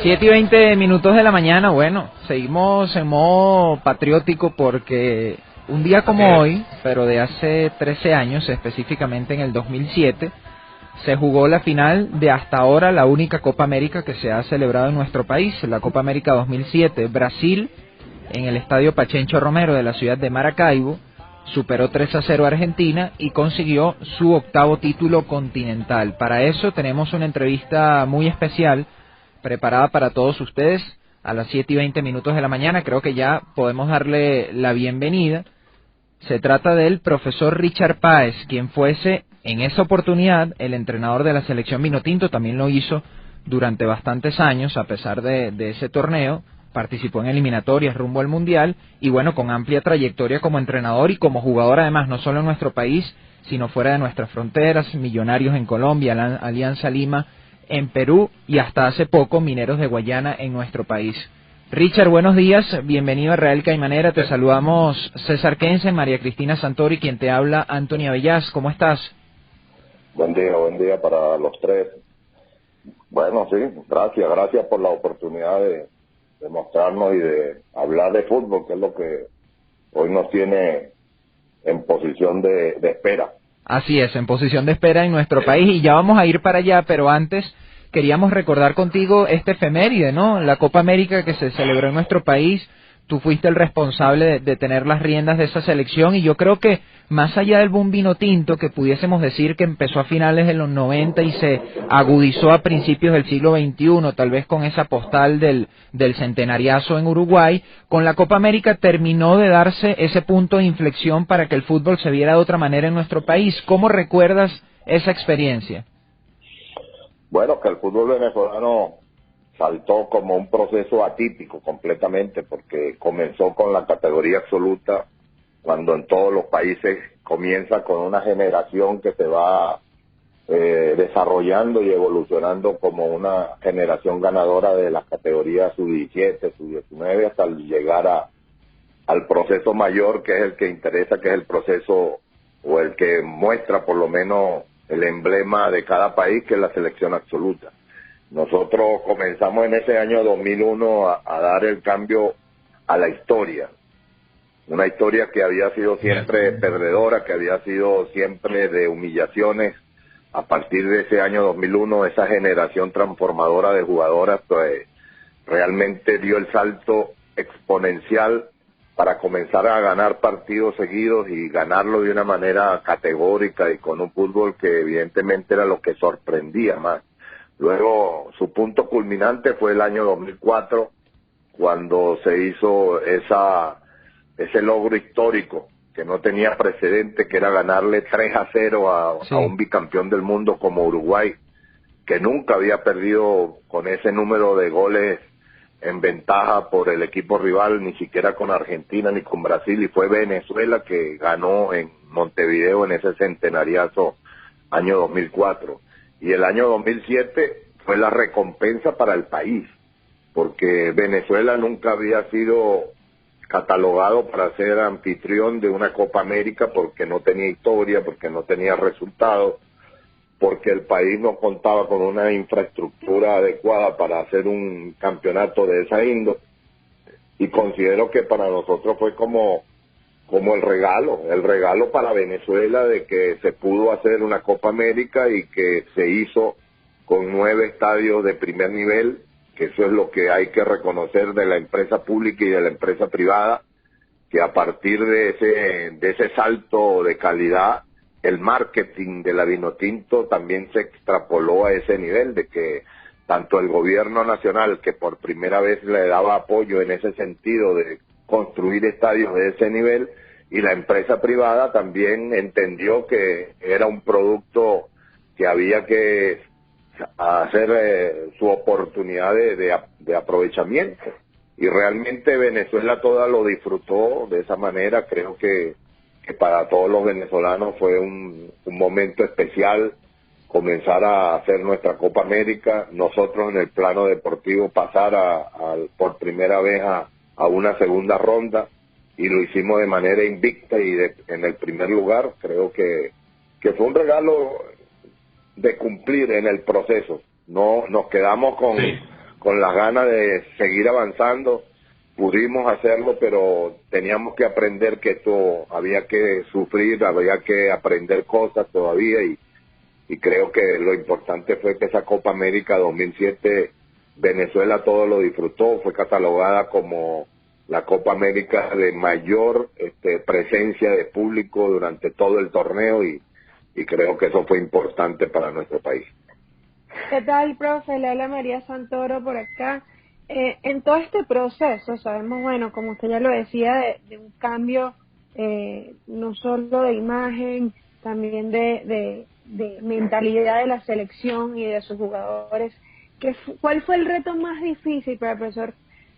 7:20 de la mañana, bueno, seguimos en modo patriótico porque un día como hoy, pero de hace 13 años, específicamente en el 2007, se jugó la final de hasta ahora la única Copa América que se ha celebrado en nuestro país, la Copa América 2007. Brasil, en el Estadio Pachencho Romero de la ciudad de Maracaibo, superó 3-0 a Argentina y consiguió su octavo título continental. Para eso tenemos una entrevista muy especial preparada para todos ustedes a las 7:20 de la mañana. Creo que ya podemos darle la bienvenida. Se trata del profesor Richard Páez, quien fuese en esa oportunidad el entrenador de la selección Vinotinto. También lo hizo durante bastantes años, a pesar de ese torneo. Participó en eliminatorias rumbo al Mundial y bueno, con amplia trayectoria como entrenador y como jugador además, no solo en nuestro país, sino fuera de nuestras fronteras. Millonarios en Colombia, Alianza Lima en Perú y hasta hace poco Mineros de Guayana en nuestro país. Richard, buenos días, bienvenido a Real Caimanera, te saludamos César Kensen, María Cristina Santori, quien te habla, Anthony Abellaz, ¿cómo estás? Buen día para los tres. Bueno, sí, gracias por la oportunidad de mostrarnos y de hablar de fútbol, que es lo que hoy nos tiene en posición de espera. Así es, en posición de espera en nuestro país, y ya vamos a ir para allá, pero antes queríamos recordar contigo este efeméride, ¿no? La Copa América que se celebró en nuestro país. Tú fuiste el responsable de tener las riendas de esa selección, y yo creo que más allá del boom vinotinto, que pudiésemos decir que empezó a finales de los 90 y se agudizó a principios del siglo XXI, tal vez con esa postal del centenariazo en Uruguay, con la Copa América terminó de darse ese punto de inflexión para que el fútbol se viera de otra manera en nuestro país. ¿Cómo recuerdas esa experiencia? Bueno, que el fútbol venezolano saltó como un proceso atípico completamente, porque comenzó con la categoría absoluta, cuando en todos los países comienza con una generación que se va desarrollando y evolucionando como una generación ganadora de las categorías sub-17, sub-19, hasta llegar al proceso mayor, que es el que interesa, que es el proceso o el que muestra por lo menos el emblema de cada país, que es la selección absoluta. Nosotros comenzamos en ese año 2001 a dar el cambio a la historia, una historia que había sido siempre perdedora, que había sido siempre de humillaciones. A partir de ese año 2001, esa generación transformadora de jugadoras pues realmente dio el salto exponencial para comenzar a ganar partidos seguidos y ganarlo de una manera categórica y con un fútbol que evidentemente era lo que sorprendía más. Luego, su punto culminante fue el año 2004, cuando se hizo ese logro histórico que no tenía precedente, que era ganarle 3-0 a un bicampeón del mundo como Uruguay, que nunca había perdido con ese número de goles en ventaja por el equipo rival, ni siquiera con Argentina ni con Brasil, y fue Venezuela que ganó en Montevideo en ese centenariazo año 2004. Y el año 2007 fue la recompensa para el país, porque Venezuela nunca había sido catalogado para ser anfitrión de una Copa América, porque no tenía historia, porque no tenía resultados, porque el país no contaba con una infraestructura adecuada para hacer un campeonato de esa índole. Y considero que para nosotros fue como el regalo para Venezuela de que se pudo hacer una Copa América y que se hizo con 9 estadios de primer nivel, que eso es lo que hay que reconocer de la empresa pública y de la empresa privada, que a partir de ese salto de calidad, el marketing de la Vinotinto también se extrapoló a ese nivel, de que tanto el gobierno nacional, que por primera vez le daba apoyo en ese sentido de construir estadios de ese nivel, y la empresa privada también entendió que era un producto que había que hacer su oportunidad de aprovechamiento. Y realmente Venezuela toda lo disfrutó de esa manera. Creo que para todos los venezolanos fue un momento especial comenzar a hacer nuestra Copa América, nosotros en el plano deportivo pasar por primera vez a una segunda ronda, y lo hicimos de manera invicta y en el primer lugar. Creo que fue un regalo de cumplir en el proceso. No nos quedamos con las ganas de seguir avanzando, pudimos hacerlo, pero teníamos que aprender que esto había que sufrir, había que aprender cosas todavía y creo que lo importante fue que esa Copa América 2007 Venezuela todo lo disfrutó, fue catalogada como la Copa América de mayor presencia de público durante todo el torneo y creo que eso fue importante para nuestro país. ¿Qué tal, profe? Le habla María Santoro por acá. En todo este proceso, sabemos, bueno, como usted ya lo decía, de un cambio no solo de imagen, también de mentalidad de la selección y de sus jugadores. ¿Cuál fue el reto más difícil para el profesor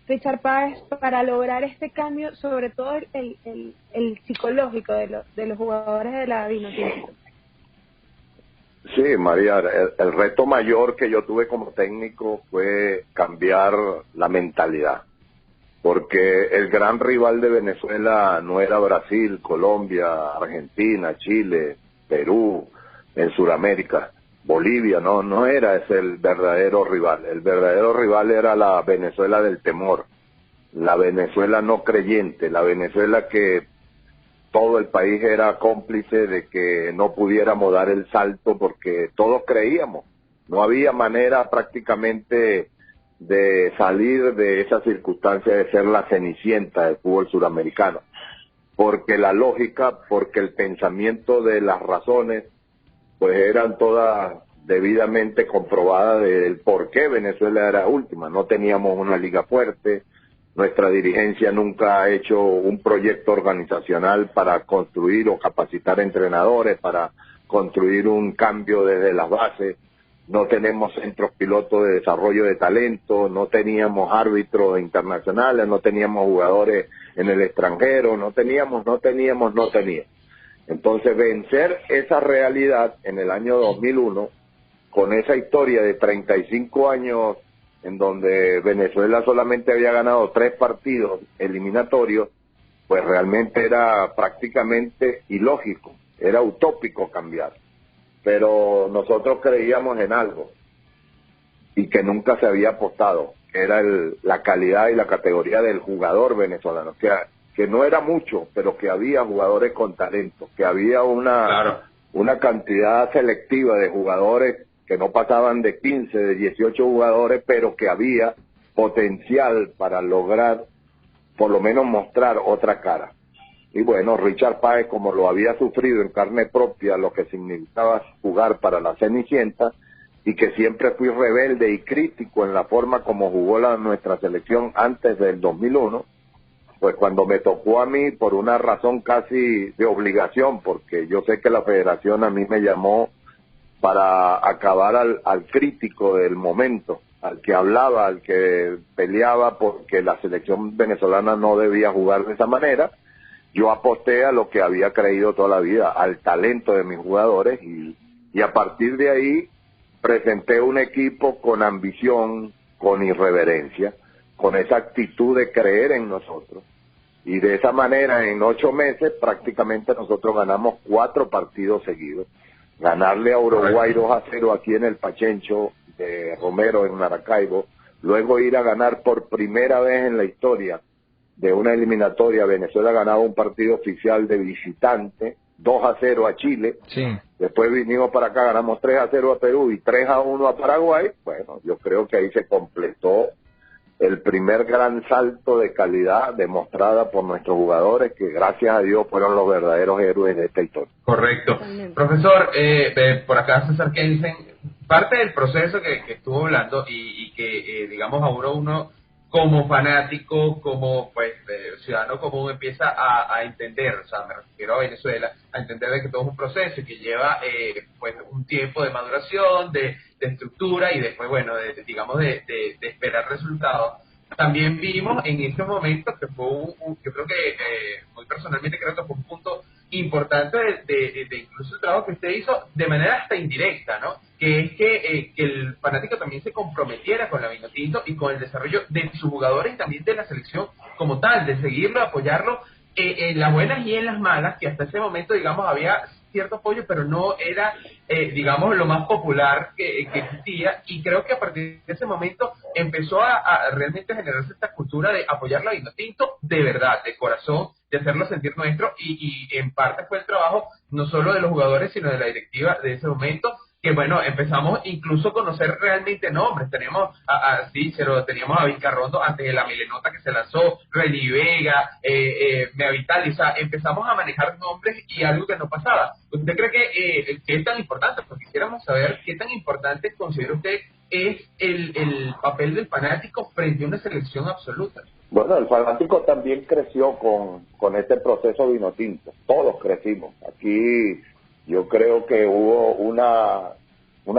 Richard Páez para lograr este cambio, sobre todo el psicológico de los jugadores de la Vinotinto? Sí, María, el reto mayor que yo tuve como técnico fue cambiar la mentalidad, porque el gran rival de Venezuela no era Brasil, Colombia, Argentina, Chile, Perú, en Sudamérica, Bolivia, no era ese el verdadero rival. El verdadero rival era la Venezuela del temor, la Venezuela no creyente, la Venezuela que todo el país era cómplice de que no pudiéramos dar el salto porque todos creíamos. No había manera prácticamente de salir de esa circunstancia de ser la cenicienta del fútbol suramericano. Porque la lógica, porque el pensamiento de las razones, pues eran todas debidamente comprobadas del por qué Venezuela era última. No teníamos una liga fuerte. Nuestra dirigencia nunca ha hecho un proyecto organizacional para construir o capacitar entrenadores, para construir un cambio desde las bases. No tenemos centros pilotos de desarrollo de talento, no teníamos árbitros internacionales, no teníamos jugadores en el extranjero, no teníamos. Entonces, vencer esa realidad en el año 2001, con esa historia de 35 años en donde Venezuela solamente había ganado 3 partidos eliminatorios, pues realmente era prácticamente ilógico, era utópico cambiar. Pero nosotros creíamos en algo y que nunca se había apostado, que era la calidad y la categoría del jugador venezolano, que no era mucho, pero que había jugadores con talento, que había una cantidad selectiva de jugadores que no pasaban de 15, de 18 jugadores, pero que había potencial para lograr, por lo menos mostrar otra cara. Y bueno, Richard Páez, como lo había sufrido en carne propia, lo que significaba jugar para la Cenicienta, y que siempre fui rebelde y crítico en la forma como jugó nuestra selección antes del 2001, pues cuando me tocó a mí, por una razón casi de obligación, porque yo sé que la federación a mí me llamó para acabar al crítico del momento, al que hablaba, al que peleaba porque la selección venezolana no debía jugar de esa manera. Yo aposté a lo que había creído toda la vida, al talento de mis jugadores y a partir de ahí presenté un equipo con ambición, con irreverencia, con esa actitud de creer en nosotros. Y de esa manera, en 8 meses, prácticamente nosotros ganamos 4 partidos seguidos. Ganarle a Uruguay 2-0 aquí en el Pachencho de Romero en Maracaibo, luego ir a ganar por primera vez en la historia de una eliminatoria. Venezuela ganaba un partido oficial de visitante, 2-0 a Chile, Sí. Después vinimos para acá, ganamos 3-0 a Perú y 3-1 a Paraguay. Bueno, yo creo que ahí se completó el primer gran salto de calidad demostrada por nuestros jugadores, que gracias a Dios fueron los verdaderos héroes de esta historia. Correcto. Profesor, por acá César Kensen, parte del proceso que estuvo hablando y que, digamos, ahora uno como fanático, como pues ciudadano común empieza a entender, o sea, me refiero a Venezuela, a entender de que todo es un proceso y que lleva pues un tiempo de maduración, de estructura y después, bueno, de esperar resultados. También vimos en ese momento que fue yo creo que muy personalmente creo que fue un punto importante de incluso el trabajo que usted hizo de manera hasta indirecta, ¿no? Que es que el fanático también se comprometiera con la Vinotinto y con el desarrollo de sus jugadores y también de la selección como tal, de seguirlo, apoyarlo en las buenas y en las malas, que hasta ese momento, digamos, había cierto apoyo, pero no era, digamos, lo más popular que existía, y creo que a partir de ese momento empezó a realmente generarse esta cultura de apoyar la Vinotinto de verdad, de corazón, de hacerlo sentir nuestro, y en parte fue el trabajo no solo de los jugadores, sino de la directiva de ese momento, que bueno, empezamos incluso a conocer realmente nombres. Tenemos a Cícero, teníamos a Vizcarrondo antes de la Milenota que se lanzó, Reni Vega, Mea Vitali, o sea, empezamos a manejar nombres, y algo que no pasaba. ¿Usted cree que es tan importante? Porque quisiéramos saber qué tan importante considera usted es el papel del fanático frente a una selección absoluta. Bueno, el fanático también creció con este proceso vinotinto. Todos crecimos. Aquí yo creo que hubo una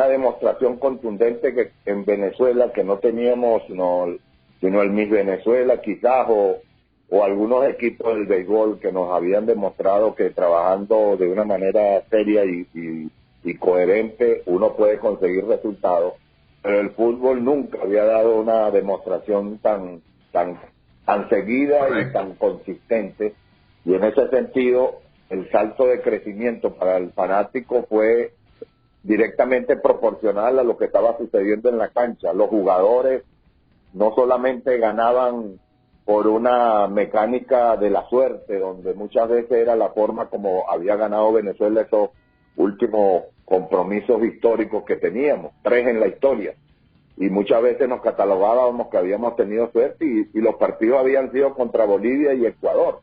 demostración contundente que en Venezuela que no teníamos sino el Miss Venezuela quizás o algunos equipos del béisbol que nos habían demostrado que trabajando de una manera seria y coherente uno puede conseguir resultados, pero el fútbol nunca había dado una demostración tan seguida. Correcto. Y tan consistente, y en ese sentido el salto de crecimiento para el fanático fue directamente proporcional a lo que estaba sucediendo en la cancha. Los jugadores no solamente ganaban por una mecánica de la suerte, donde muchas veces era la forma como había ganado Venezuela esos últimos compromisos históricos que teníamos, 3 en la historia, y muchas veces nos catalogábamos que habíamos tenido suerte, y los partidos habían sido contra Bolivia y Ecuador.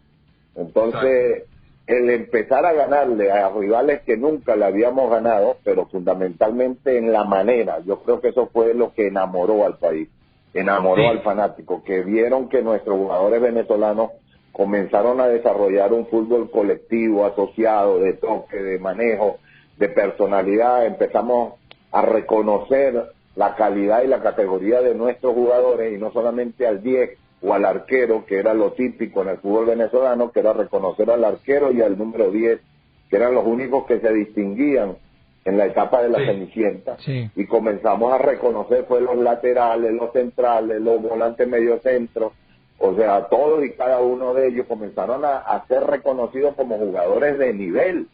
Entonces, el empezar a ganarle a rivales que nunca le habíamos ganado, pero fundamentalmente en la manera, yo creo que eso fue lo que enamoró al país, enamoró al fanático, que vieron que nuestros jugadores venezolanos comenzaron a desarrollar un fútbol colectivo, asociado, de toque, de manejo, de personalidad. Empezamos a reconocer la calidad y la categoría de nuestros jugadores, y no solamente al 10 o al arquero, que era lo típico en el fútbol venezolano, que era reconocer al arquero y al número 10, que eran los únicos que se distinguían en la etapa de la Cenicienta, y comenzamos a reconocer pues los laterales, los centrales, los volantes mediocentros, o sea, todos y cada uno de ellos comenzaron a ser reconocidos como jugadores de nivel.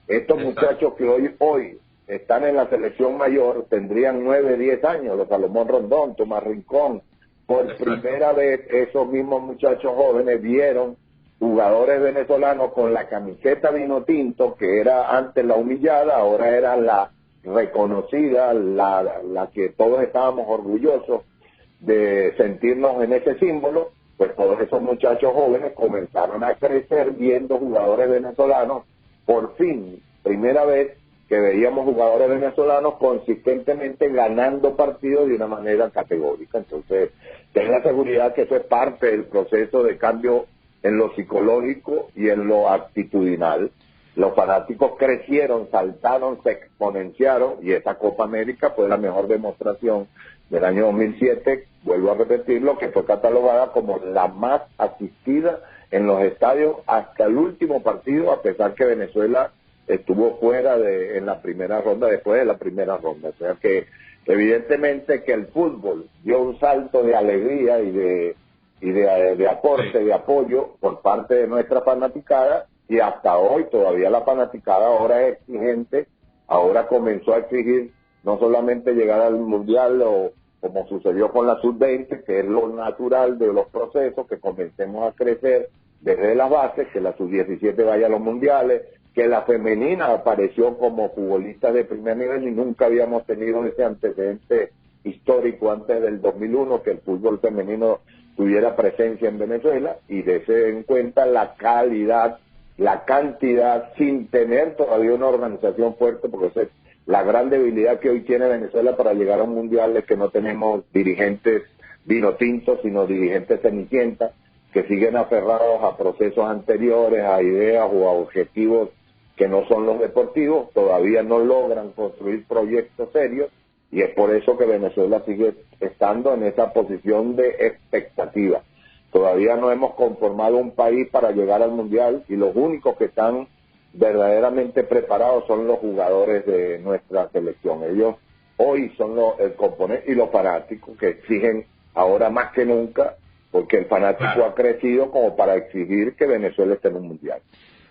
Estos muchachos que hoy están en la selección mayor tendrían 9, 10 años, los Salomón Rondón, Tomás Rincón. Por primera vez esos mismos muchachos jóvenes vieron jugadores venezolanos con la camiseta vinotinto, que era antes la humillada, ahora era la reconocida, la que todos estábamos orgullosos de sentirnos en ese símbolo. Pues todos esos muchachos jóvenes comenzaron a crecer viendo jugadores venezolanos. Por fin, primera vez que veíamos jugadores venezolanos consistentemente ganando partidos de una manera categórica. Entonces, ten la seguridad que eso es parte del proceso de cambio en lo psicológico y en lo actitudinal. Los fanáticos crecieron, saltaron, se exponenciaron, y esa Copa América fue la mejor demostración del año 2007, vuelvo a repetirlo, que fue catalogada como la más asistida en los estadios hasta el último partido, a pesar que Venezuela estuvo fuera en la primera ronda, después de la primera ronda. O sea que evidentemente que el fútbol dio un salto de alegría y de aporte, de apoyo por parte de nuestra fanaticada, y hasta hoy todavía la fanaticada ahora es exigente, ahora comenzó a exigir no solamente llegar al Mundial, o como sucedió con la Sub-20, que es lo natural de los procesos, que comencemos a crecer desde las bases, que la Sub-17 vaya a los Mundiales, que la femenina apareció como futbolista de primer nivel, y nunca habíamos tenido ese antecedente histórico antes del 2001, que el fútbol femenino tuviera presencia en Venezuela, y dése en cuenta la calidad, la cantidad, sin tener todavía una organización fuerte, porque esa es la gran debilidad que hoy tiene Venezuela para llegar a un mundial, es que no tenemos dirigentes vinotintos, sino dirigentes cenicientas, que siguen aferrados a procesos anteriores, a ideas o a objetivos que no son los deportivos, todavía no logran construir proyectos serios, y es por eso que Venezuela sigue estando en esa posición de expectativa. Todavía no hemos conformado un país para llegar al Mundial, y los únicos que están verdaderamente preparados son los jugadores de nuestra selección. Ellos hoy son el componente, y los fanáticos, que exigen ahora más que nunca, porque el fanático ha crecido como para exigir que Venezuela esté en un Mundial.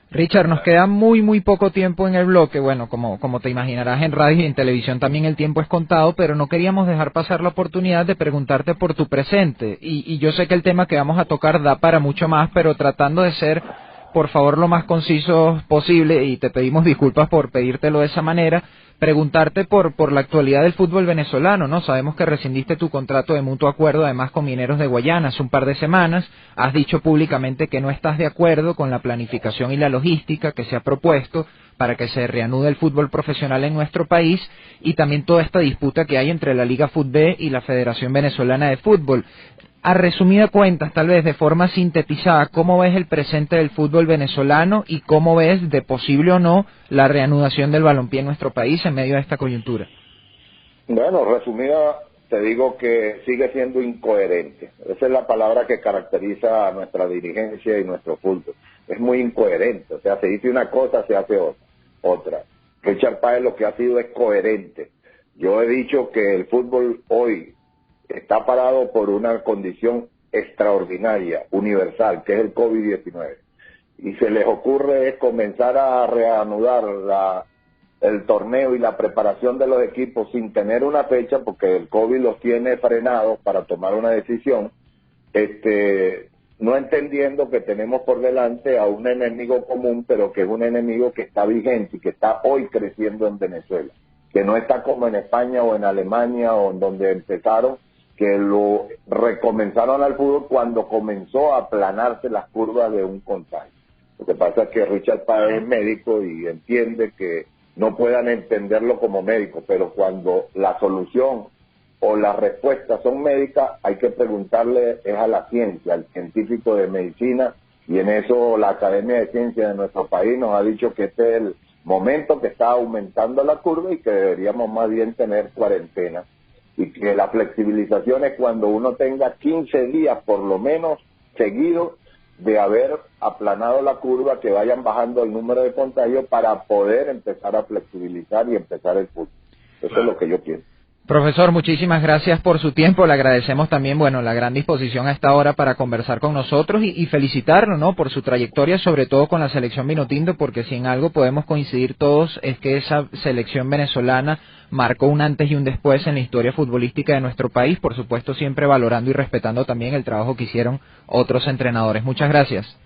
Richard, nos queda muy poco tiempo en el bloque. Bueno, como te imaginarás, en radio y en televisión también el tiempo es contado, pero no queríamos dejar pasar la oportunidad de preguntarte por tu presente. Y yo sé que el tema que vamos a tocar da para mucho más, pero tratando de ser, por favor, lo más conciso posible, y te pedimos disculpas por pedírtelo de esa manera, preguntarte por la actualidad del fútbol venezolano, ¿no? Sabemos que rescindiste tu contrato de mutuo acuerdo, además con Mineros de Guayana, hace un par de semanas. Has dicho públicamente que no estás de acuerdo con la planificación y la logística que se ha propuesto para que se reanude el fútbol profesional en nuestro país, y también toda esta disputa que hay entre la Liga FUTB y la Federación Venezolana de Fútbol. A resumida cuentas, tal vez de forma sintetizada, ¿cómo ves el presente del fútbol venezolano y cómo ves, de posible o no, la reanudación del balompié en nuestro país en medio de esta coyuntura? Bueno, resumida, te digo que sigue siendo incoherente. Esa es la palabra que caracteriza a nuestra dirigencia y nuestro fútbol. Es muy incoherente, o sea, se dice una cosa, se hace otra. Richard Páez lo que ha sido es coherente. Yo he dicho que el fútbol hoy está parado por una condición extraordinaria, universal, que es el COVID-19. Y se les ocurre es comenzar a reanudar el torneo y la preparación de los equipos sin tener una fecha, porque el COVID los tiene frenados para tomar una decisión, no entendiendo que tenemos por delante a un enemigo común, pero que es un enemigo que está vigente y que está hoy creciendo en Venezuela, que no está como en España o en Alemania o en donde empezaron, que lo recomenzaron al fútbol cuando comenzó a aplanarse las curvas de un contagio. Lo que pasa es que Richard Páez es médico y entiende que no puedan entenderlo como médico, pero cuando la solución o las respuestas son médicas, hay que preguntarle es a la ciencia, al científico de medicina, y en eso la Academia de Ciencias de nuestro país nos ha dicho que este es el momento que está aumentando la curva y que deberíamos más bien tener cuarentena. Y que la flexibilización es cuando uno tenga 15 días por lo menos seguidos de haber aplanado la curva, que vayan bajando el número de contagios para poder empezar a flexibilizar y empezar el fútbol. Eso es lo que yo pienso. Profesor, muchísimas gracias por su tiempo. Le agradecemos también, la gran disposición a esta hora para conversar con nosotros y felicitarlo, ¿no?, por su trayectoria, sobre todo con la selección Vinotinto, porque si en algo podemos coincidir todos es que esa selección venezolana marcó un antes y un después en la historia futbolística de nuestro país, por supuesto siempre valorando y respetando también el trabajo que hicieron otros entrenadores. Muchas gracias.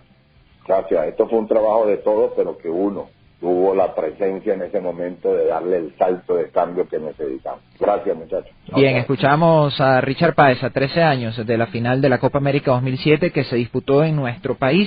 Gracias. Esto fue un trabajo de todos, pero que uno tuvo la presencia en ese momento de darle el salto de cambio que necesitamos. Gracias, muchachos. Bien, escuchamos a Richard Páez a 13 años de la final de la Copa América 2007 que se disputó en nuestro país.